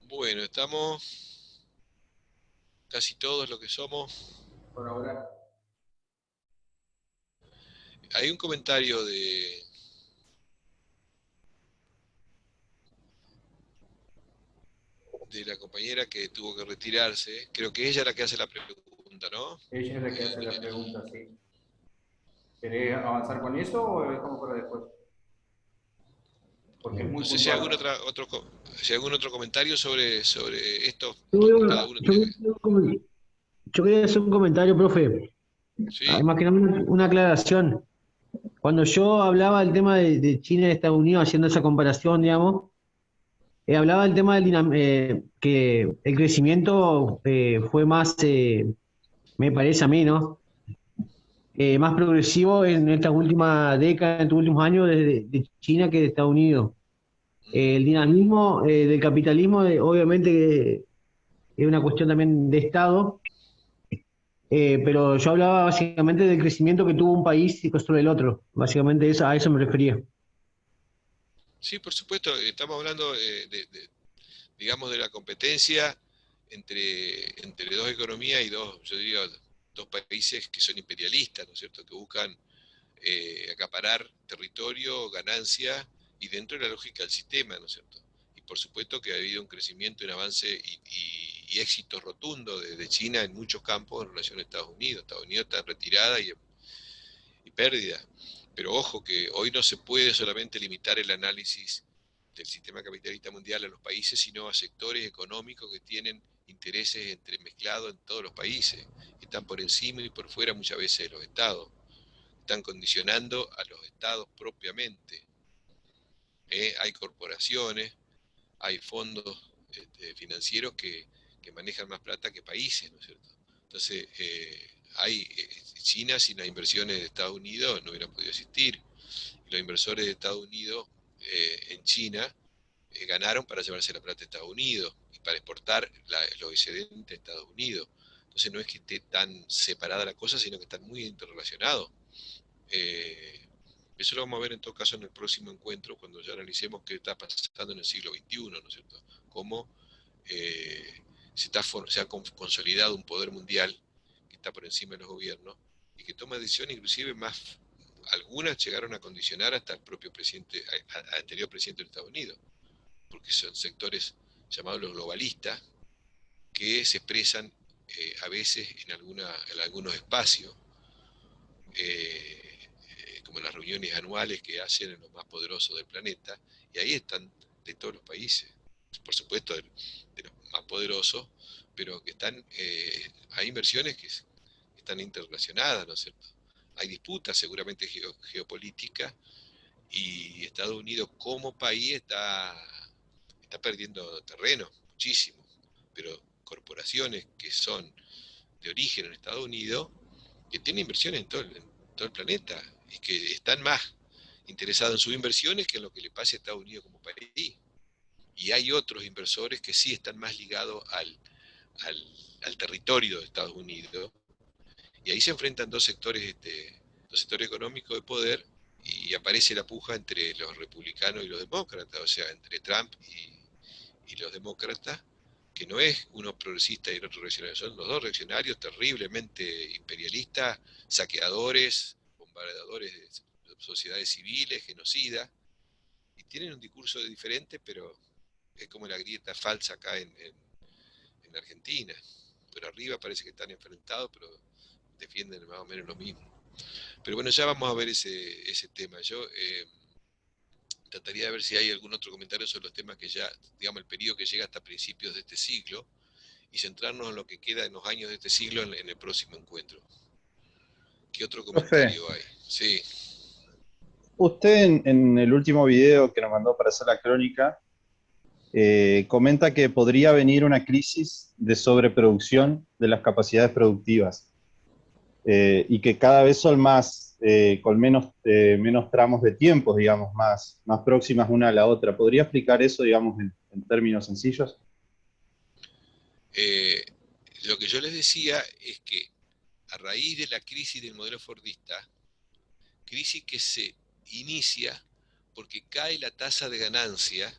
Bueno, estamos casi todos lo que somos. Por ahora. Hay un comentario de la compañera que tuvo que retirarse. Creo que ella es la que hace la pregunta, ¿no? Ella es la que hace la Eh, pregunta, sí. ¿Querés avanzar con eso o lo dejamos para después? Porque es muy no sé si hay puntual. si hay algún otro comentario sobre esto Yo, que voy cada a- uno yo tiene quería que... hacer yo quería hacer un comentario, profe. Sí, Además que nada, una aclaración. Cuando yo hablaba del tema de China y Estados Unidos, haciendo esa comparación, digamos, hablaba del tema que el crecimiento fue más, me parece a mí, ¿no? Más progresivo en esta última década, en estos últimos años de China que de Estados Unidos. El dinamismo del capitalismo, obviamente, es una cuestión también de Estado. Pero yo hablaba básicamente del crecimiento que tuvo un país sobre el otro. Básicamente a eso me refería. sí, por supuesto. Estamos hablando digamos, de la competencia entre dos economías y yo diría, dos países que son imperialistas, ¿no es cierto? Que buscan acaparar territorio, ganancia y dentro de la lógica del sistema, ¿no es cierto? Y por supuesto que ha habido un crecimiento, un avance y éxito rotundo de China en muchos campos en relación a Estados Unidos. Estados Unidos está en retirada y pérdida. Pero ojo que hoy no se puede solamente limitar el análisis del sistema capitalista mundial a los países, sino a sectores económicos que tienen intereses entremezclados en todos los países. Están por encima y por fuera muchas veces de los estados. Están condicionando a los estados propiamente. Hay corporaciones, hay fondos financieros que manejan más plata que países, ¿no es cierto? Entonces, China sin las inversiones de Estados Unidos no hubiera podido existir. Y los inversores de Estados Unidos en China ganaron para llevarse la plata a Estados Unidos y para exportar los excedentes a Estados Unidos. Entonces no es que esté tan separada la cosa, sino que están muy interrelacionados. Eh, Eso lo vamos a ver en todo caso en el próximo encuentro, cuando ya analicemos qué está pasando en el siglo XXI, ¿no es cierto? Cómo eh, se ha consolidado un poder mundial que está por encima de los gobiernos y que toma decisiones inclusive más, algunas llegaron a condicionar hasta el propio presidente, anterior presidente de Estados Unidos, porque son sectores llamados los globalistas que se expresan a veces en algunos espacios como las reuniones anuales que hacen en los más poderosos del planeta, y ahí están de todos los países, por supuesto de los más poderosos, pero que hay inversiones que están interrelacionadas, ¿no es cierto? Hay disputas seguramente geopolíticas y Estados Unidos como país está perdiendo terreno, muchísimo, pero corporaciones que son de origen en Estados Unidos que tiene inversiones en todo el planeta y que están más interesados en sus inversiones que en lo que le pase a Estados Unidos como país. Y hay otros inversores que sí están más ligados al, al territorio de Estados Unidos. Y ahí se enfrentan dos sectores económicos de poder y aparece la puja entre los republicanos y los demócratas, o sea, entre Trump y los demócratas, que no es uno progresista y el otro reaccionario, son los dos reaccionarios terriblemente imperialistas, saqueadores, bombardeadores de sociedades civiles, genocidas, y tienen un discurso diferente, pero es como la grieta falsa acá en Argentina. Pero arriba parece que están enfrentados, pero defienden más o menos lo mismo. Pero bueno, ya vamos a ver ese tema. Yo trataría de ver si hay algún otro comentario sobre los temas que ya, digamos, el periodo que llega hasta principios de este siglo, y centrarnos en lo que queda en los años de este siglo en el próximo encuentro. ¿Qué otro Profe, comentario hay? Sí. usted en el último video que nos mandó para hacer la crónica, comenta que podría venir una crisis de sobreproducción de las capacidades productivas y que cada vez son más, con menos tramos de tiempo, digamos, más próximas una a la otra. ¿Podría explicar eso, digamos, en términos sencillos? Eh, lo que yo les decía es que a raíz de la crisis del modelo fordista, crisis que se inicia porque cae la tasa de ganancia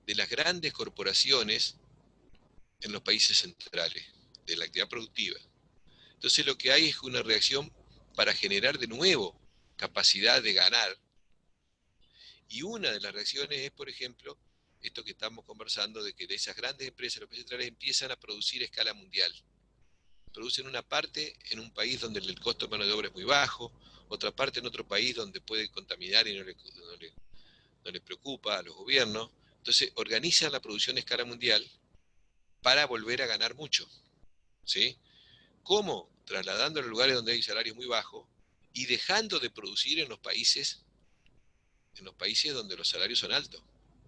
de las grandes corporaciones en los países centrales, de la actividad productiva. Entonces lo que hay es una reacción para generar de nuevo capacidad de ganar. Y una de las reacciones es, por ejemplo, esto que estamos conversando, de que de esas grandes empresas, los países centrales empiezan a producir a escala mundial. Producen una parte en un país donde el costo de mano de obra es muy bajo, otra parte en otro país donde puede contaminar y no les preocupa a los gobiernos. Entonces organizan la producción a escala mundial para volver a ganar mucho, ¿sí? ¿Cómo? Trasladándolo a lugares donde hay salarios muy bajos y dejando de producir en los países donde los salarios son altos.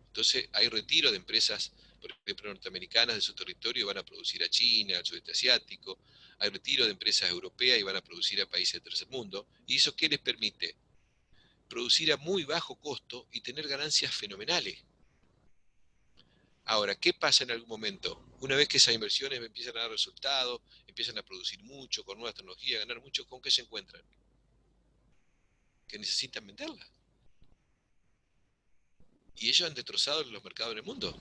Entonces hay retiro de empresas, por ejemplo, norteamericanas de su territorio y van a producir a China, al sudeste asiático. Hay retiro de empresas europeas y van a producir a países del tercer mundo. ¿Y eso qué les permite? Producir a muy bajo costo y tener ganancias fenomenales. Ahora, ¿qué pasa en algún momento? Una vez que esas inversiones empiezan a dar resultados, empiezan a producir mucho, con nuevas tecnologías, a ganar mucho, ¿con qué se encuentran? Que necesitan venderlas. Y ellos han destrozado los mercados en el mundo.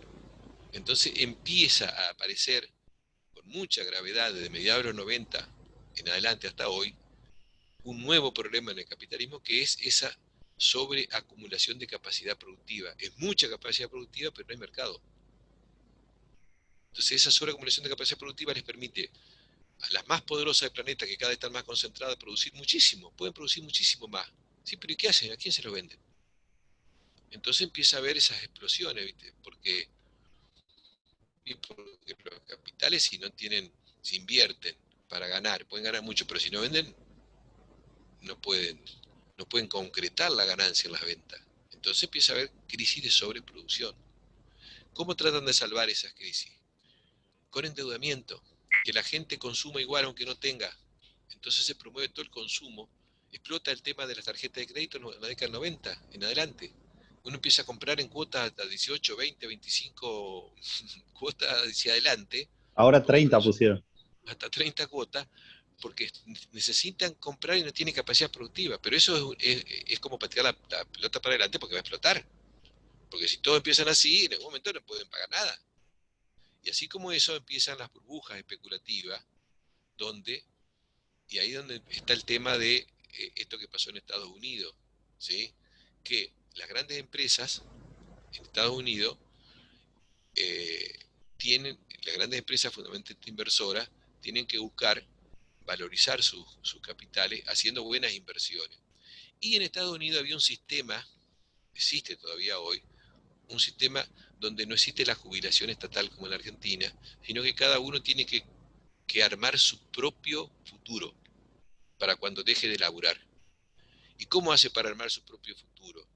Entonces empieza a aparecer con mucha gravedad desde mediados de los 90 en adelante hasta hoy un nuevo problema en el capitalismo, que es esa sobreacumulación de capacidad productiva. Es mucha capacidad productiva, pero no hay mercado. Entonces esa sobreacumulación de capacidad productiva les permite a las más poderosas del planeta, que cada vez están más concentradas, producir muchísimo. Pueden producir muchísimo más. Sí, pero ¿y qué hacen? ¿A quién se lo venden? Entonces empieza a haber esas explosiones, ¿viste? Porque los capitales, si invierten para ganar, pueden ganar mucho, pero si no venden, no pueden concretar la ganancia en las ventas. Entonces empieza a haber crisis de sobreproducción. ¿Cómo tratan de salvar esas crisis? Con endeudamiento, que la gente consuma igual aunque no tenga. Entonces se promueve todo el consumo, explota el tema de las tarjetas de crédito en la década del 90 en adelante. Uno empieza a comprar en cuotas hasta 18, 20, 25 cuotas hacia adelante. Ahora 30 pusieron. Hasta 30 cuotas, porque necesitan comprar y no tienen capacidad productiva. Pero eso es como patear la pelota para adelante porque va a explotar. Porque si todos empiezan así, en algún momento no pueden pagar nada. Y así como eso empiezan las burbujas especulativas, y ahí es donde está el tema de esto que pasó en Estados Unidos, ¿sí? Que las grandes empresas en Estados Unidos las grandes empresas fundamentalmente inversoras, tienen que buscar valorizar sus capitales haciendo buenas inversiones. Y en Estados Unidos había un sistema, existe todavía hoy, un sistema donde no existe la jubilación estatal como en la Argentina, sino que cada uno tiene que armar su propio futuro para cuando deje de laburar. ¿Y cómo hace para armar su propio futuro?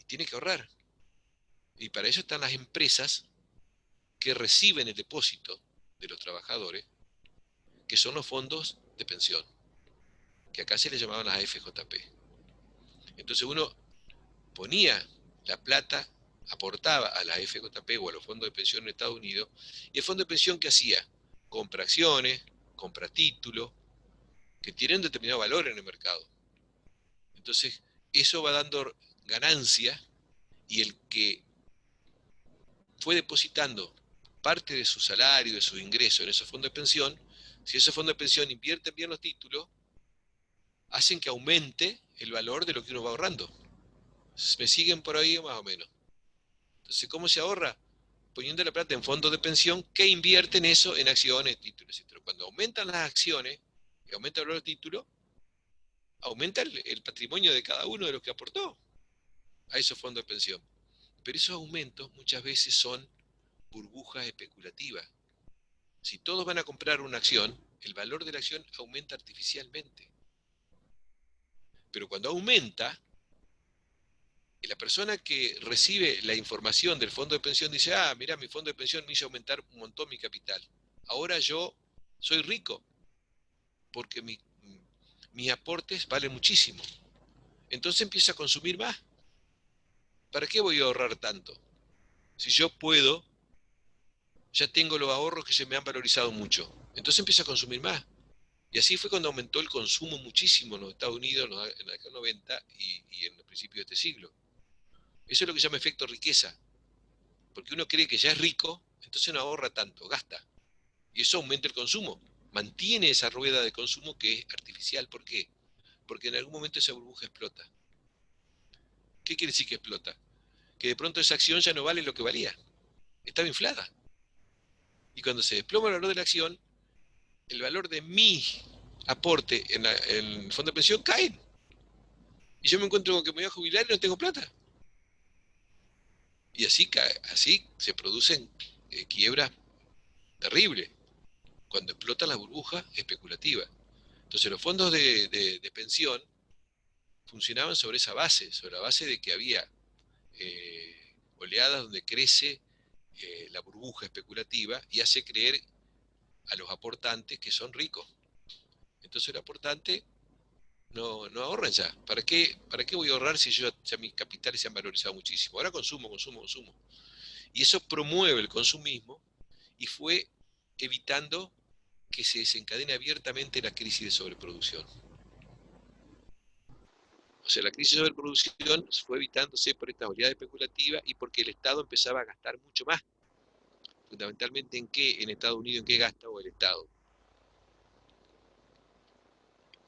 Y tiene que ahorrar. Y para eso están las empresas que reciben el depósito de los trabajadores, que son los fondos de pensión, que acá se les llamaban las AFJP. Entonces uno ponía la plata, aportaba a la AFJP o a los fondos de pensión en Estados Unidos, y el fondo de pensión, ¿qué hacía? Compra acciones, compra títulos, que tienen un determinado valor en el mercado. Entonces, eso va dando ganancia, y el que fue depositando parte de su salario, de su ingreso en esos fondos de pensión, si esos fondos de pensión invierten bien los títulos, hacen que aumente el valor de lo que uno va ahorrando. ¿Me siguen por ahí más o menos? Entonces, ¿cómo se ahorra? Poniendo la plata en fondos de pensión que invierten eso en acciones, títulos, etc. Cuando aumentan las acciones y aumenta el valor del título, aumenta el patrimonio de cada uno de los que aportó a esos fondos de pensión. Pero esos aumentos muchas veces son burbujas especulativas. Si todos van a comprar una acción, el valor de la acción aumenta artificialmente. Pero cuando aumenta, la persona que recibe la información del fondo de pensión dice, mira, mi fondo de pensión me hizo aumentar un montón mi capital. Ahora yo soy rico porque mis aportes valen muchísimo. Entonces empieza a consumir más. ¿Para qué voy a ahorrar tanto? Si yo puedo, ya tengo los ahorros que se me han valorizado mucho. Entonces empieza a consumir más. Y así fue cuando aumentó el consumo muchísimo en los Estados Unidos en la década del 90 y en el principio de este siglo. Eso es lo que se llama efecto riqueza. porque uno cree que ya es rico, entonces no ahorra tanto, gasta. Y eso aumenta el consumo, mantiene esa rueda de consumo que es artificial. ¿Por qué? Porque en algún momento esa burbuja explota. ¿Qué quiere decir que explota? Que de pronto esa acción ya no vale lo que valía, estaba inflada. Y cuando se desploma el valor de la acción, el valor de mi aporte en el fondo de pensión cae. Y yo me encuentro con que me voy a jubilar y no tengo plata. Y así se producen quiebras terribles, cuando explota la burbuja especulativa. Entonces los fondos de pensión funcionaban sobre esa base, sobre la base de que había oleadas donde crece la burbuja especulativa y hace creer a los aportantes que son ricos. Entonces el aportante no ahorran ya. ¿Para qué voy a ahorrar si ya mis capitales se han valorizado muchísimo? Ahora consumo. Y eso promueve el consumismo y fue evitando que se desencadene abiertamente la crisis de sobreproducción. O sea, la crisis de sobreproducción fue evitándose por esta oleada especulativa y porque el Estado empezaba a gastar mucho más. Fundamentalmente, ¿en qué? En Estados Unidos, ¿en qué gasta o el Estado?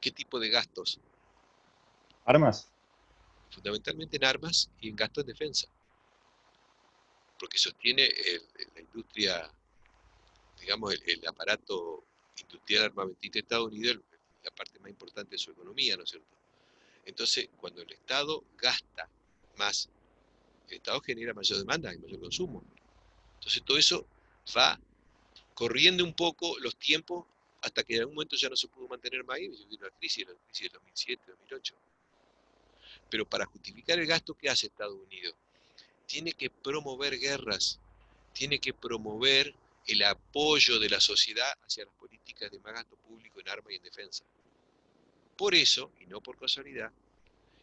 ¿Qué tipo de gastos? Armas. Fundamentalmente en armas y en gastos en defensa. Porque sostiene la industria, digamos, el aparato industrial armamentista de Estados Unidos, la parte más importante de su economía, ¿no es cierto? Entonces, cuando el Estado gasta más, el Estado genera mayor demanda y mayor consumo. Entonces, todo eso va corriendo un poco los tiempos hasta que en algún momento ya no se pudo mantener más y vino la crisis del 2007, 2008. Pero para justificar el gasto que hace Estados Unidos, tiene que promover guerras, tiene que promover el apoyo de la sociedad hacia las políticas de más gasto público en armas y en defensa. Por eso, y no por casualidad,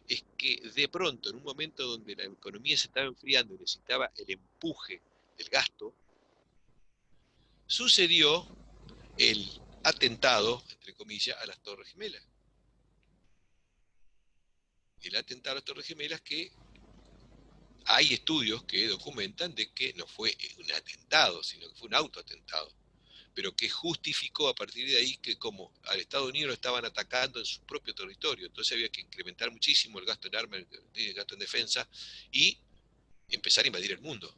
es que de pronto, en un momento donde la economía se estaba enfriando y necesitaba el empuje del gasto, sucedió el atentado, entre comillas, a las Torres Gemelas. El atentado a las Torres Gemelas, que hay estudios que documentan de que no fue un atentado, sino que fue un autoatentado, pero que justificó a partir de ahí que como al Estados Unidos lo estaban atacando en su propio territorio, entonces había que incrementar muchísimo el gasto en armas, el gasto en defensa y empezar a invadir el mundo.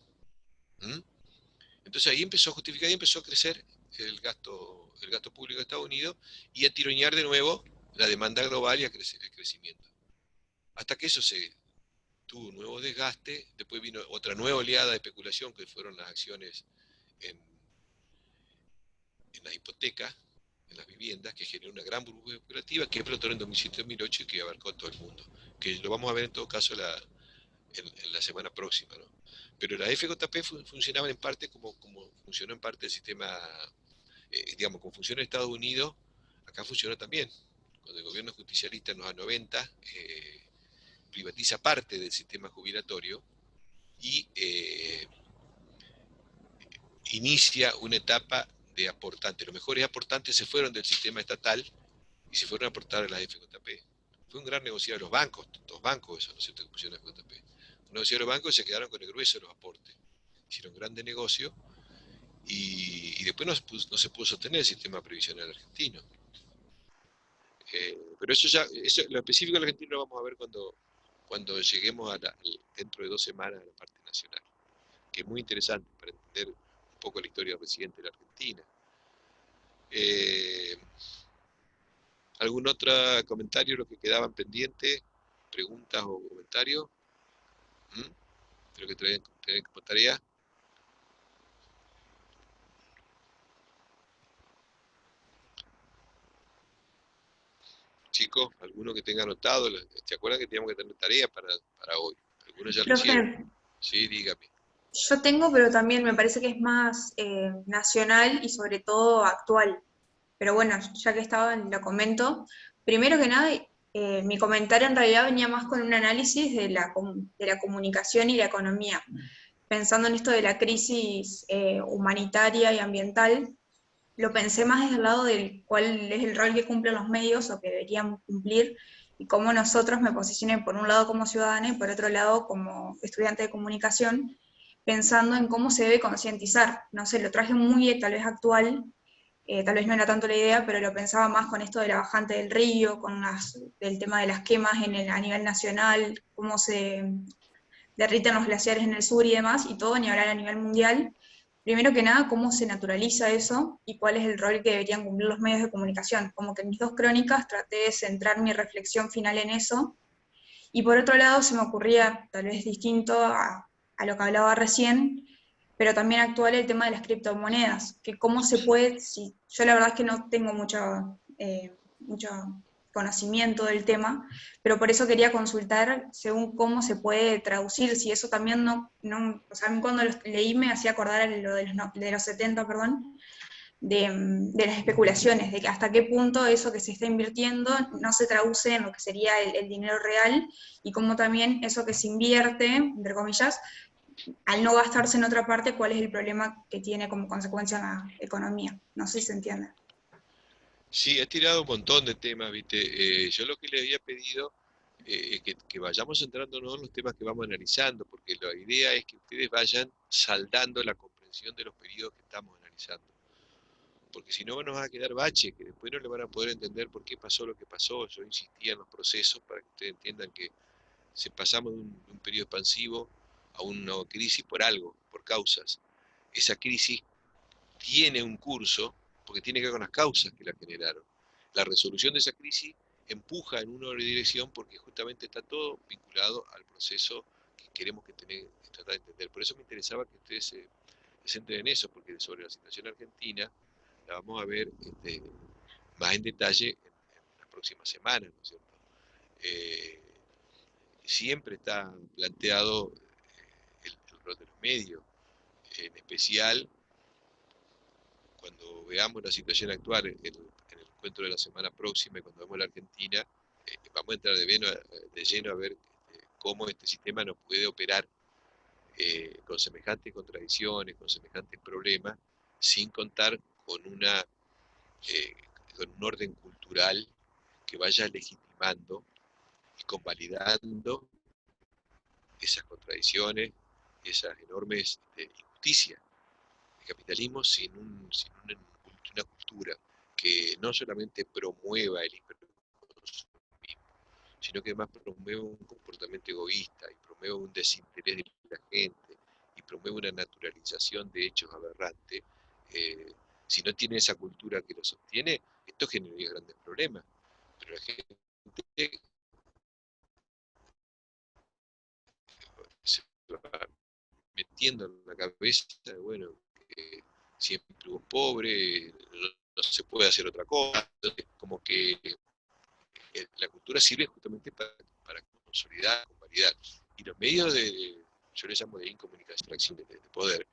Entonces ahí empezó a justificar y empezó a crecer el gasto público de Estados Unidos y a tironear de nuevo la demanda global y a crecer el crecimiento. Hasta que eso tuvo un nuevo desgaste, después vino otra nueva oleada de especulación que fueron las acciones en las hipotecas, en las viviendas, que generó una gran burbuja especulativa que explotó en 2007-2008 y que abarcó a todo el mundo. Que lo vamos a ver en todo caso en la semana próxima, ¿no? Pero la FJP funcionaba en parte como funcionó en parte el sistema, digamos, como funciona en Estados Unidos, acá funciona también. Cuando el gobierno justicialista en los años 90 privatiza parte del sistema jubilatorio y inicia una etapa de aportantes. Los mejores aportantes se fueron del sistema estatal y se fueron a aportar a la FJP. Fue un gran negociado de los bancos, dos bancos, eso, ¿no es cierto?, que pusieron la FJP. Un negocio de los bancos y se quedaron con el grueso de los aportes. Hicieron grandes negocios y después no se pudo sostener el sistema previsional argentino. Pero lo específico del argentino lo vamos a ver cuando lleguemos dentro de 2 semanas a la parte nacional, que es muy interesante para entender un poco la historia reciente de la Argentina. ¿Algún otro comentario, lo que quedaban pendientes? ¿Preguntas o comentarios? Creo que tienen como tarea. Chicos, alguno que tenga anotado, ¿se acuerdan que teníamos que tener tarea para hoy? Algunos ya lo hicieron. Sí, dígame. Yo tengo, pero también me parece que es más nacional y sobre todo actual. Pero bueno, ya que estaba, lo comento. Primero que nada, mi comentario en realidad venía más con un análisis de la comunicación y la economía. Pensando en esto de la crisis humanitaria y ambiental, lo pensé más desde el lado del cuál es el rol que cumplen los medios o que deberían cumplir, y cómo nosotros me posicioné por un lado como ciudadana y por otro lado como estudiante de comunicación, pensando en cómo se debe concientizar. No sé, lo traje muy tal vez actual, tal vez no era tanto la idea, pero lo pensaba más con esto de la bajante del río, del tema de las quemas a nivel nacional, cómo se derriten los glaciares en el sur y demás, y todo, ni hablar a nivel mundial. Primero que nada, cómo se naturaliza eso y cuál es el rol que deberían cumplir los medios de comunicación. Como que en mis dos crónicas traté de centrar mi reflexión final en eso. Y por otro lado, se me ocurría, tal vez distinto a lo que hablaba recién, pero también actual, el tema de las criptomonedas, que cómo se puede, si, yo la verdad es que no tengo mucho conocimiento del tema, pero por eso quería consultar según cómo se puede traducir, si eso también o sea, a mí cuando leí me hacía acordar a lo de los 70, perdón, de las especulaciones, de que hasta qué punto eso que se está invirtiendo no se traduce en lo que sería el dinero real, y cómo también eso que se invierte, entre comillas, al no gastarse en otra parte, cuál es el problema que tiene como consecuencia en la economía. No sé si se entiende. Sí, he tirado un montón de temas, ¿viste? Yo lo que le había pedido es que vayamos centrándonos en los temas que vamos analizando, porque la idea es que ustedes vayan saldando la comprensión de los periodos que estamos analizando. Porque si no nos va a quedar bache, que después no le van a poder entender por qué pasó lo que pasó. Yo insistía en los procesos para que ustedes entiendan que se pasamos de un periodo expansivo a una crisis por algo, por causas. Esa crisis tiene un curso porque tiene que ver con las causas que la generaron. La resolución de esa crisis empuja en una dirección porque justamente está todo vinculado al proceso que queremos tratar de entender. Por eso me interesaba que ustedes se centren en eso, porque sobre la situación argentina la vamos a ver más en detalle en las próximas semanas, ¿no es cierto? Eh, Siempre está planteado el rol de los medios, en especial cuando veamos la situación actual en el encuentro de la semana próxima y cuando vemos la Argentina, vamos a entrar de lleno a ver cómo este sistema no puede operar con semejantes contradicciones, con semejantes problemas, sin contar con eh, con un orden cultural que vaya legitimando y convalidando esas contradicciones, esas enormes injusticias. El capitalismo sin una cultura que no solamente promueva el hiperconsumismo, sino que además promueva un comportamiento egoísta y promueva un desinterés de la gente y promueva una naturalización de hechos aberrantes, eh, si no tiene esa cultura que lo sostiene, esto generaría grandes problemas. Pero la gente se va metiendo en la cabeza, bueno, que siempre hubo pobre, no se puede hacer otra cosa, entonces como que la cultura sirve justamente para consolidar, convalidar. Y los medios yo les llamo de incomunicación, extracción de poder,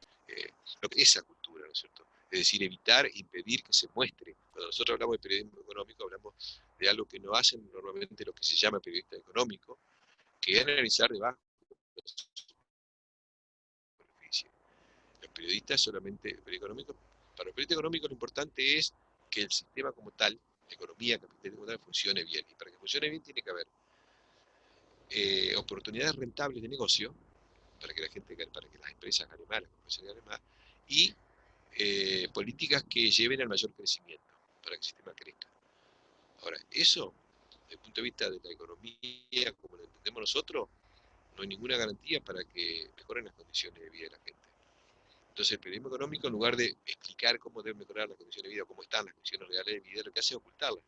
lo que es esa cultura, ¿no es cierto? Es decir, evitar, impedir que se muestre. Cuando nosotros hablamos de periodismo económico, hablamos de algo que no hacen normalmente lo que se llama periodista económico, que es analizar debajo de la superficie. Los periodistas solamente, económicos, para los periodistas económicos lo importante es que el sistema como tal, la economía capitalista como tal, funcione bien. Y para que funcione bien tiene que haber oportunidades rentables de negocio para que para que las empresas ganen más, las corporaciones ganen más, y políticas que lleven al mayor crecimiento para que el sistema crezca. Ahora, eso, desde el punto de vista de la economía, como lo entendemos nosotros, no hay ninguna garantía para que mejoren las condiciones de vida de la gente. Entonces, el periodismo económico, en lugar de explicar cómo deben mejorar las condiciones de vida o cómo están las condiciones reales de vida, lo que hace es ocultarlas,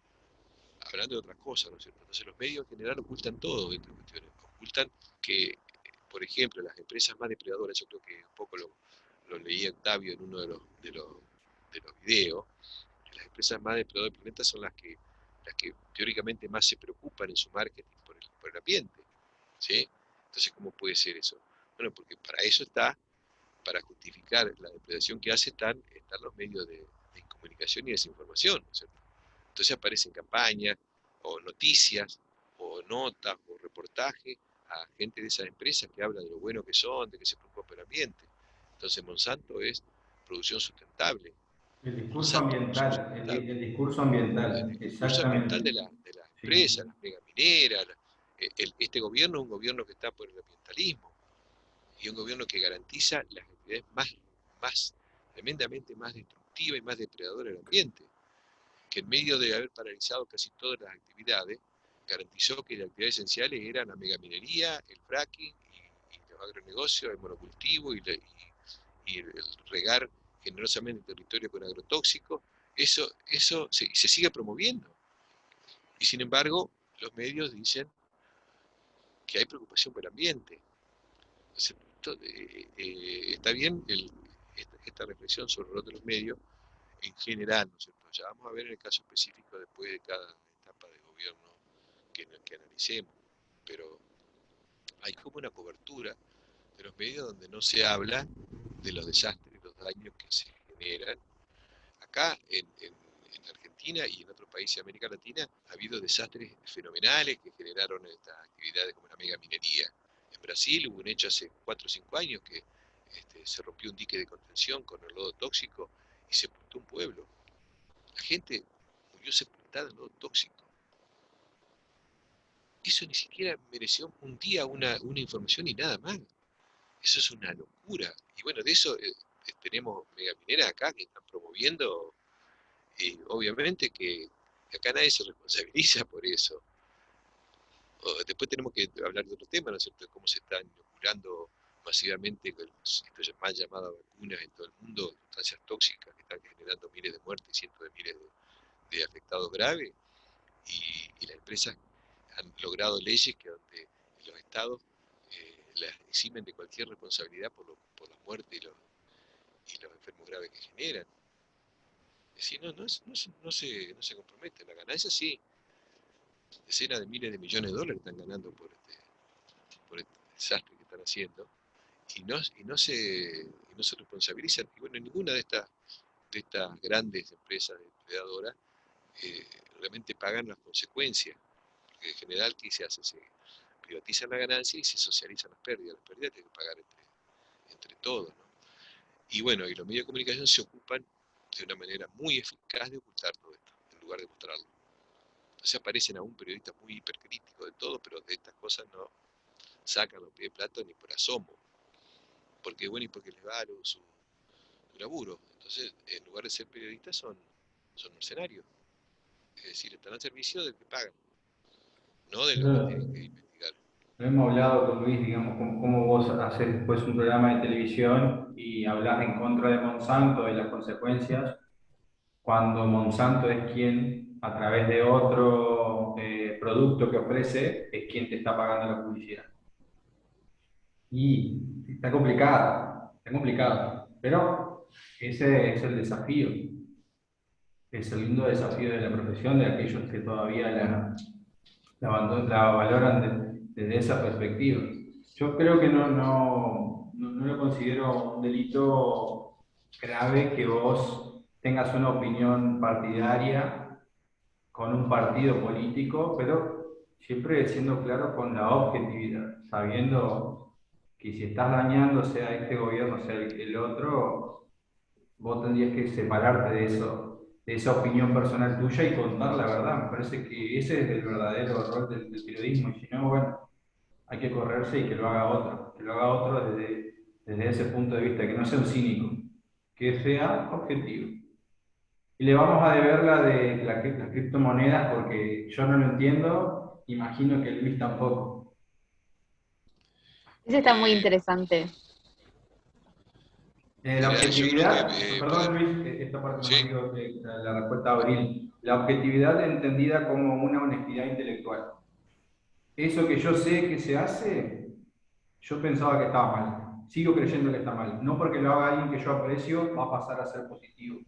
hablando de otras cosas, ¿no es cierto? Entonces, los medios en general ocultan todo de estas cuestiones. Ocultan que, por ejemplo, las empresas más depredadoras, yo creo que un poco lo leí Octavio en uno de los videos, que las empresas más depredadoras del planeta son las que teóricamente más se preocupan en su marketing por el ambiente, ¿sí? Entonces, ¿cómo puede ser eso? Bueno, porque para eso está, para justificar la depredación que hace, están los medios de comunicación y desinformación, ¿no es cierto? Entonces aparecen campañas, o noticias, o notas, o reportajes a gente de esas empresas que habla de lo bueno que son, de que se preocupan por el ambiente. Entonces Monsanto es producción sustentable. El discurso Monsanto es producción ambiental, sustentable. el discurso ambiental, El discurso ambiental exactamente. de las Sí. empresas, las megamineras. Este gobierno es un gobierno que está por el ambientalismo. y un gobierno que garantiza las actividades tremendamente más destructivas y más depredadoras del ambiente, que en medio de haber paralizado casi todas las actividades, garantizó que las actividades esenciales eran la megaminería, el fracking y los agronegocios, el monocultivo y el regar generosamente el territorio con agrotóxicos. Eso se sigue promoviendo. Y sin embargo, los medios dicen que hay preocupación por el ambiente. Entonces, está bien esta reflexión sobre el rol de los medios en general, ¿no es cierto? Ya vamos a ver en el caso específico después de cada etapa de gobierno que analicemos, pero hay como una cobertura de los medios donde no se habla de los desastres, los daños que se generan. Acá en Argentina y en otros países de América Latina ha habido desastres fenomenales que generaron estas actividades como la megaminería. En Brasil hubo un hecho hace 4 o 5 años que se rompió un dique de contención con el lodo tóxico y sepultó un pueblo. La gente murió sepultada en lodo tóxico. Eso ni siquiera mereció un día una información y nada más. Eso es una locura. Y bueno, de eso tenemos megamineras acá que están promoviendo, y obviamente que acá nadie se responsabiliza por eso. Después tenemos que hablar de otro tema, ¿no es cierto?, de cómo se están inoculando masivamente con estas mal llamadas vacunas en todo el mundo, sustancias tóxicas que están generando miles de muertes y cientos de miles de afectados graves, y las empresas han logrado leyes que donde los estados las eximen de cualquier responsabilidad por las muertes y los enfermos graves que generan. Es decir, no se compromete. La ganancia sí, decenas de miles de millones de dólares están ganando por este desastre que están haciendo, y no se responsabilizan. Y bueno, ninguna de estas grandes empresas depredadoras realmente pagan las consecuencias, porque en general, ¿qué se hace? Se privatizan la ganancia y se socializan las pérdidas. Las pérdidas tienen que pagar entre todos, ¿no? Y bueno, y los medios de comunicación se ocupan de una manera muy eficaz de ocultar todo esto, en lugar de mostrarlo. Entonces aparecen aún periodistas muy hipercríticos de todo, pero de estas cosas no sacan los pies de plato ni por asomo. Porque bueno, y porque les va su laburo. Entonces, en lugar de ser periodistas, son mercenarios. Es decir, están al servicio del que pagan, no de los que tienen que investigar. Lo hemos hablado con Luis, digamos, cómo vos haces después un programa de televisión y hablas en contra de Monsanto y las consecuencias, cuando Monsanto es quien, a través de otro producto que ofrece, es quien te está pagando la publicidad. Y está complicado, pero ese es el desafío. Es el lindo desafío de la profesión, de aquellos que todavía la valoran desde esa perspectiva. Yo creo que no lo considero un delito grave que vos tengas una opinión partidaria con un partido político, pero siempre siendo claro con la objetividad, sabiendo que si estás dañando, sea este gobierno, sea el otro, vos tendrías que separarte de eso, de esa opinión personal tuya y contar la verdad. Me parece que ese es el verdadero rol del periodismo, y si no, bueno, hay que correrse y que lo haga otro desde ese punto de vista, que no sea un cínico, que sea objetivo. Y le vamos a deber la de las criptomonedas porque yo no lo entiendo, imagino que Luis tampoco. Ese está muy interesante. La objetividad, perdón Luis, esta parte sí. no digo la respuesta a Abril, la objetividad entendida como una honestidad intelectual. Eso que yo sé que se hace, yo pensaba que estaba mal, sigo creyendo que está mal, no porque lo haga alguien que yo aprecio va a pasar a ser positivo.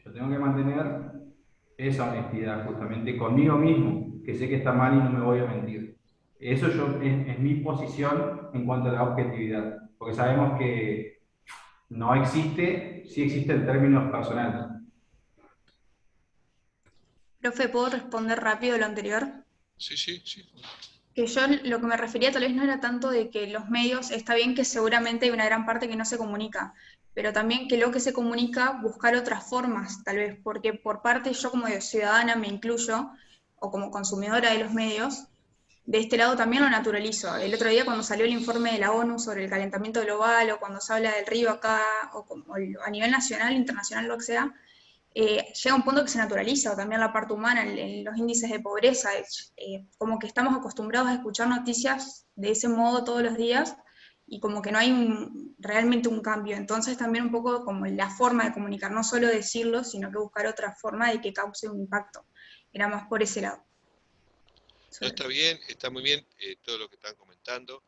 Yo tengo que mantener esa honestidad justamente conmigo mismo, que sé que está mal y no me voy a mentir. Eso es mi posición en cuanto a la objetividad, porque sabemos que no existe, sí existe en términos personales. Profe, ¿puedo responder rápido lo anterior? Sí. Que yo lo que me refería tal vez no era tanto de que los medios, está bien que seguramente hay una gran parte que no se comunica, pero también que lo que se comunica, buscar otras formas, tal vez, porque por parte yo como ciudadana me incluyo, o como consumidora de los medios, de este lado también lo naturalizo. El otro día cuando salió el informe de la ONU sobre el calentamiento global, o cuando se habla del río acá, o a nivel nacional, internacional, lo que sea, llega un punto que se naturaliza, o también la parte humana, en los índices de pobreza, como que estamos acostumbrados a escuchar noticias de ese modo todos los días, y como que no hay realmente un cambio. Entonces también un poco como la forma de comunicar, no solo decirlo, sino que buscar otra forma de que cause un impacto. Era más por ese lado. No, está bien, está muy bien todo lo que están comentando.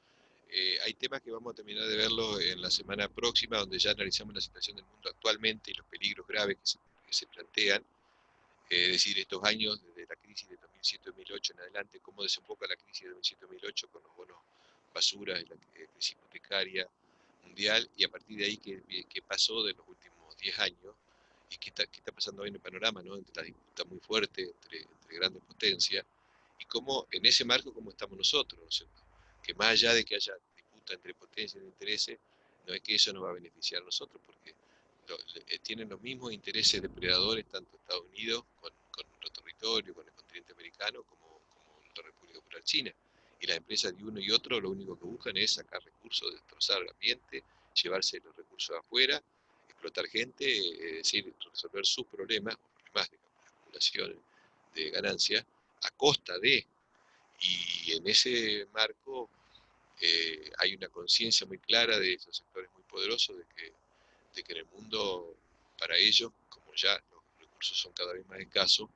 Hay temas que vamos a terminar de verlo en la semana próxima, donde ya analizamos la situación del mundo actualmente y los peligros graves que se plantean. Es decir, estos años, desde la crisis de 2007-2008 en adelante, cómo desemboca la crisis de 2007-2008 con los bonos basura y la crisis hipotecaria mundial, y a partir de ahí qué pasó de los últimos 10 años y qué está pasando hoy en el panorama, ¿no? Entre la disputa muy fuerte entre grandes potencias, y cómo en ese marco cómo estamos nosotros, ¿no es cierto? Que más allá de que haya disputa entre potencias de intereses, no es que eso nos va a beneficiar a nosotros, porque tienen los mismos intereses depredadores, tanto Estados Unidos con nuestro territorio, con el continente americano, como la República Popular China. Y las empresas de uno y otro lo único que buscan es sacar recursos, destrozar el ambiente, llevarse los recursos afuera, explotar gente, es decir, resolver sus problemas, problemas de acumulación de ganancias, a costa de. Y en ese marco hay una conciencia muy clara de esos sectores muy poderosos de que en el mundo, para ellos, como ya los recursos son cada vez más escasos,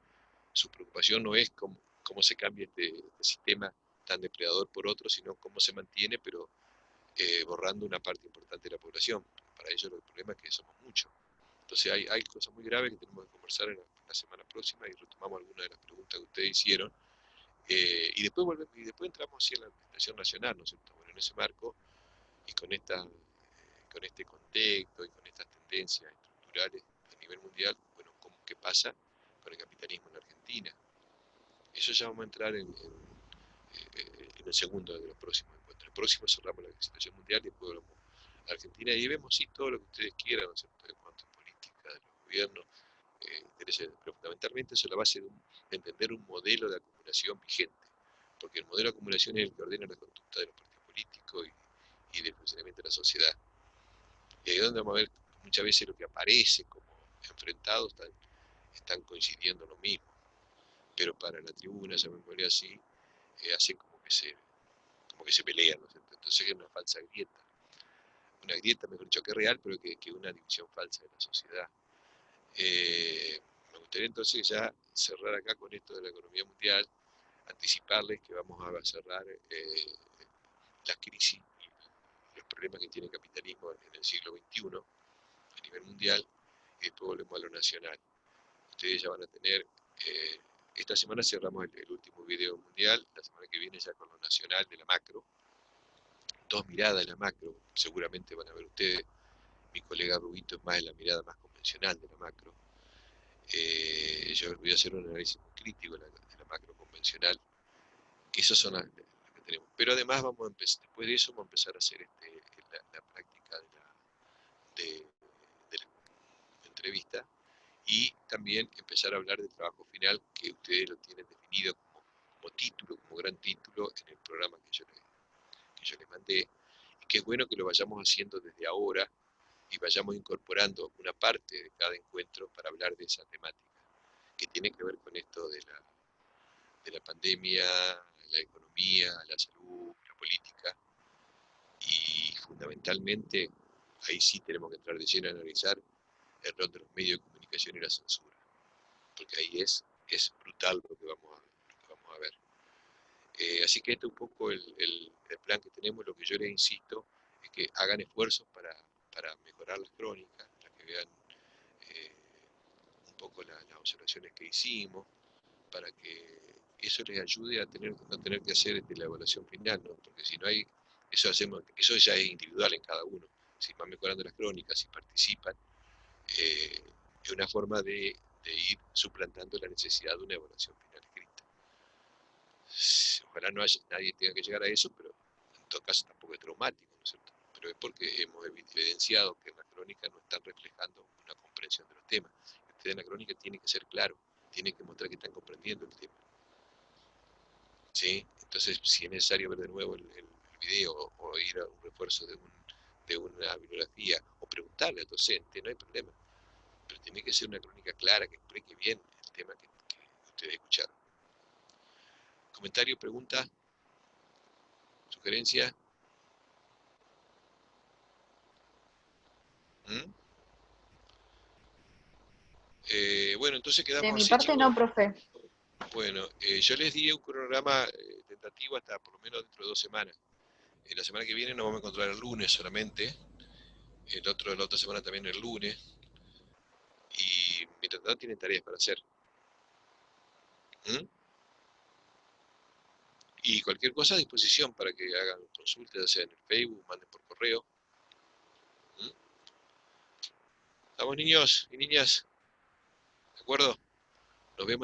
su preocupación no es cómo se cambia este sistema tan depredador por otro, sino cómo se mantiene, pero borrando una parte importante de la población. Para ellos el problema es que somos muchos. Entonces hay cosas muy graves que tenemos que conversar en la semana próxima, y retomamos algunas de las preguntas que ustedes hicieron. Y después entramos así en la administración nacional, ¿no es cierto? Bueno, en ese marco y con este contexto y con estas tendencias estructurales a nivel mundial, bueno, ¿qué pasa con el capitalismo en Argentina? Eso ya vamos a entrar en el segundo de los próximos encuentros. El próximo cerramos la situación mundial y después volvemos a Argentina y vemos sí todo lo que ustedes quieran, ¿no es cierto?, en cuanto a política de los gobiernos, intereses, pero fundamentalmente eso es la base de entender un modelo de acumulación vigente, porque el modelo de acumulación es el que ordena la conducta de los partidos políticos y del funcionamiento de la sociedad. Y ahí es donde vamos a ver muchas veces lo que aparece como enfrentados están coincidiendo lo mismo, pero para la tribuna, llamémosle así, hacen como que se pelean, ¿no es cierto? Entonces es una falsa grieta, mejor dicho, que es real, pero que es una división falsa de la sociedad. Me gustaría entonces ya cerrar acá con esto de la economía mundial, anticiparles que vamos a cerrar la crisis y los problemas que tiene el capitalismo en el siglo XXI a nivel mundial, y después volvemos a lo nacional. Ustedes ya van a tener, esta semana cerramos el último video mundial, la semana que viene ya con lo nacional de la macro, dos miradas de la macro, seguramente van a ver ustedes, mi colega Rubito es más de la mirada más convencional de la macro. Yo voy a hacer un análisis muy crítico de la macro convencional, que esas son las que tenemos. Pero además vamos a empezar, después de eso vamos a empezar a hacer la práctica de la entrevista, y también empezar a hablar del trabajo final, que ustedes lo tienen definido como título, como gran título en el programa que yo les mandé, y que es bueno que lo vayamos haciendo desde ahora y vayamos incorporando una parte de cada encuentro para hablar de esa temática, que tiene que ver con esto de la pandemia, la economía, la salud, la política, y fundamentalmente ahí sí tenemos que entrar de lleno a analizar el rol de los medios de comunicación y la censura, porque ahí es brutal lo que vamos a ver. Así que este es un poco el plan que tenemos. Lo que yo les insisto es que hagan esfuerzos para mejorar las crónicas, para que vean un poco las observaciones que hicimos, para que eso les ayude a no tener que hacer la evaluación final, ¿no? Porque si no hay, eso ya es individual en cada uno. Si van mejorando las crónicas, si participan, es una forma de ir suplantando la necesidad de una evaluación final escrita. Ojalá nadie tenga que llegar a eso, pero en todo caso tampoco es traumático, ¿no es cierto? Pero es porque hemos evidenciado que en la crónica no están reflejando una comprensión de los temas. Ustedes en la crónica tienen que ser claros, tienen que mostrar que están comprendiendo el tema. ¿sí? Entonces, si es necesario ver de nuevo el video o ir a un refuerzo de una bibliografía o preguntarle al docente, no hay problema. Pero tiene que ser una crónica clara que explique bien el tema que ustedes escucharon. ¿Comentario, pregunta, sugerencia? ¿Mm? Bueno, entonces De quedamos mi así, parte no, chicos. profe. Bueno, yo les di un cronograma tentativo hasta por lo menos dentro de 2 semanas. La semana que viene nos vamos a encontrar el lunes solamente. La otra semana también el lunes. Y mientras tanto tienen tareas para hacer. ¿Mm? Y cualquier cosa a disposición para que hagan consultas, ya sea en el Facebook, manden por correo. ¿Mm? ¿Estamos, niños y niñas? ¿De acuerdo? Nos vemos.